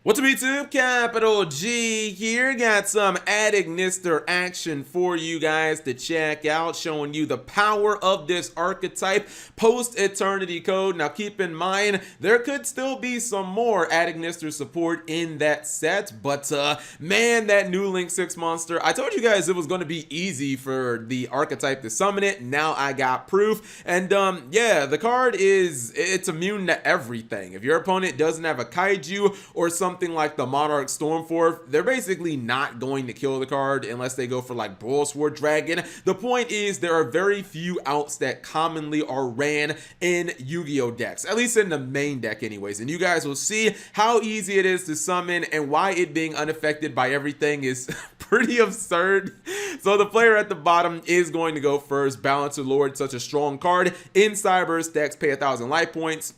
What's up YouTube? Capital G here. Got some Adagnister action for you guys to check out, showing you the power of this archetype post Eternity Code. Now keep in mind, there could still be some more Adagnister support in that set, but man, that new Link 6 monster, I told you guys it was going to be easy for the archetype to summon it. Now I got proof, and yeah, the card it's immune to everything. If your opponent doesn't have a Kaiju or something like the Monarch Stormforth, they're basically not going to kill the card unless they go for like Brawl Sword Dragon. The point is, there are very few outs that commonly are ran in Yu-Gi-Oh decks, at least in the main deck anyways, and you guys will see how easy it is to summon and why it being unaffected by everything is pretty absurd. So the player at the bottom is going to go first. Balancer Lord, such a strong card in Cyber's decks, pay 1,000 life points,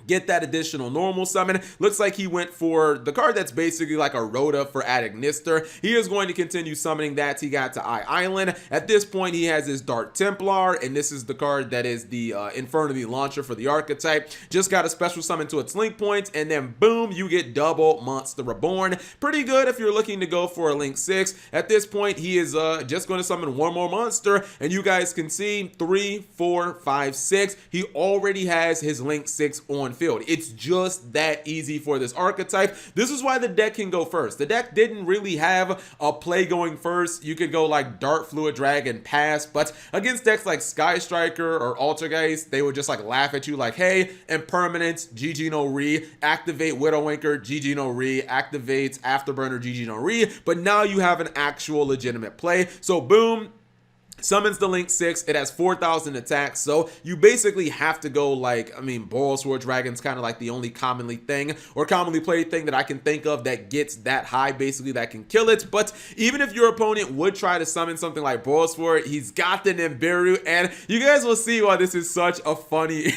get that additional normal summon. Looks like he went for the card that's basically like a Rhoda for Adagnister. He is going to continue summoning that. He got to Island. At this point, he has his Dark Templar, and this is the card that is the Infernity launcher for the archetype. Just got a special summon to its link points, and then boom, you get double Monster Reborn. Pretty good if you're looking to go for a Link 6. At this point, he is just going to summon one more monster, and you guys can see 3, 4, 5, 6. He already has his Link 6 on field. It's just that easy for this archetype. This is why the deck can go first. The deck didn't really have a play going first. You could go like Dart Fluid Dragon, pass, but against decks like Sky Striker or Altergeist, they would just like laugh at you like, hey, Impermanence, GG no Re, activate Widow Anchor, GG no Re, activates Afterburner, GG no Re, but now you have an actual legitimate play. So boom, summons the Link 6. It has 4,000 attacks, so you basically have to go like, I mean, Brawl Sword Dragon's kind of like the only commonly played thing that I can think of that gets that high, basically, that can kill it. But even if your opponent would try to summon something like Brawl Sword, he's got the Nibiru, and you guys will see why this is such a funny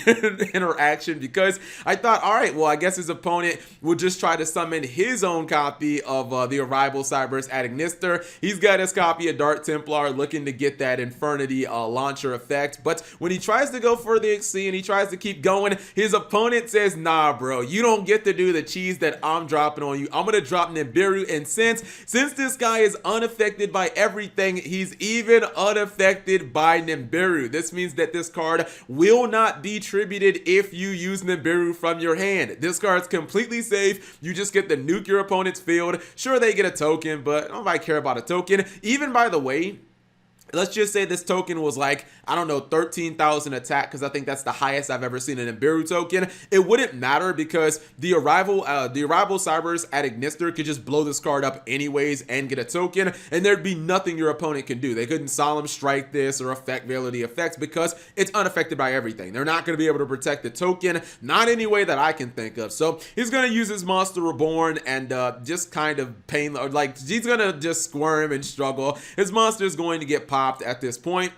interaction, because I thought, all right, well, I guess his opponent would just try to summon his own copy of the Arrival Cyber's Adagnister. He's got his copy of Dark Templar, looking to get that Infernity launcher effect, but when he tries to go for the XC and he tries to keep going, his opponent says, nah bro, you don't get to do the cheese that I'm dropping on you. I'm gonna drop Nibiru, and since this guy is unaffected by everything, he's even unaffected by Nibiru. This means that this card will not be tributed if you use Nibiru from your hand. This card's completely safe. You just get to nuke your opponent's field. Sure, they get a token, but nobody care about a token. Even, by the way, let's just say this token was like, I don't know, 13,000 attack, because I think that's the highest I've ever seen an Nibiru token. It wouldn't matter, because the Arrival Cyber's Adagnister could just blow this card up anyways and get a token, and there'd be nothing your opponent can do. They couldn't Solemn Strike this or affect Veility effects, because it's unaffected by everything. They're not going to be able to protect the token, not any way that I can think of. So he's going to use his Monster Reborn and just kind of like he's going to just squirm and struggle. His monster is going to get popped at this point.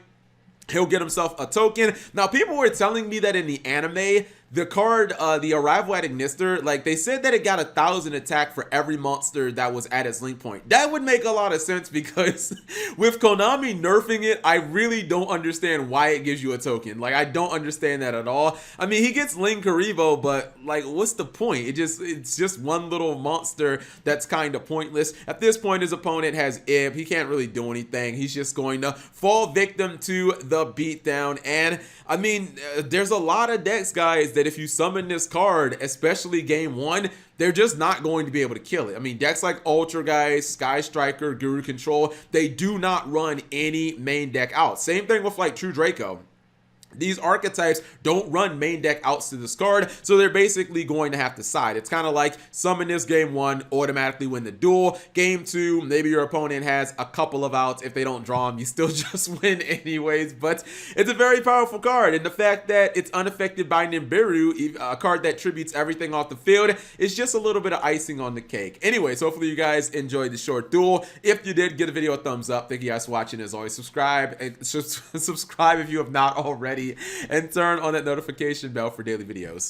He'll get himself a token. Now, people were telling me that in the anime, the card, the Arrival Adagnister, like they said that it got 1,000 attack for every monster that was at its link point. That would make a lot of sense, because with Konami nerfing it, I really don't understand why it gives you a token. Like, I don't understand that at all. I mean, he gets Link Karibo, but like, what's the point? It's just one little monster that's kind of pointless. At this point, his opponent has Ib. He can't really do anything. He's just going to fall victim to the beatdown. And I mean, there's a lot of decks, guys, that if you summon this card, especially game one, they're just not going to be able to kill it. I mean, decks like Altergeist, Sky Striker, Guru Control, they do not run any main deck out. Same thing with like True Draco. These archetypes don't run main deck outs to discard, so they're basically going to have to side. It's kind of like summon this game one, automatically win the duel. Game two, maybe your opponent has a couple of outs. If they don't draw them, you still just win anyways. But it's a very powerful card, and the fact that it's unaffected by Nibiru, a card that tributes everything off the field, is just a little bit of icing on the cake. Anyways, hopefully you guys enjoyed the short duel. If you did, give the video a thumbs up. Thank you guys for watching. As always, subscribe if you have not already, and turn on that notification bell for daily videos.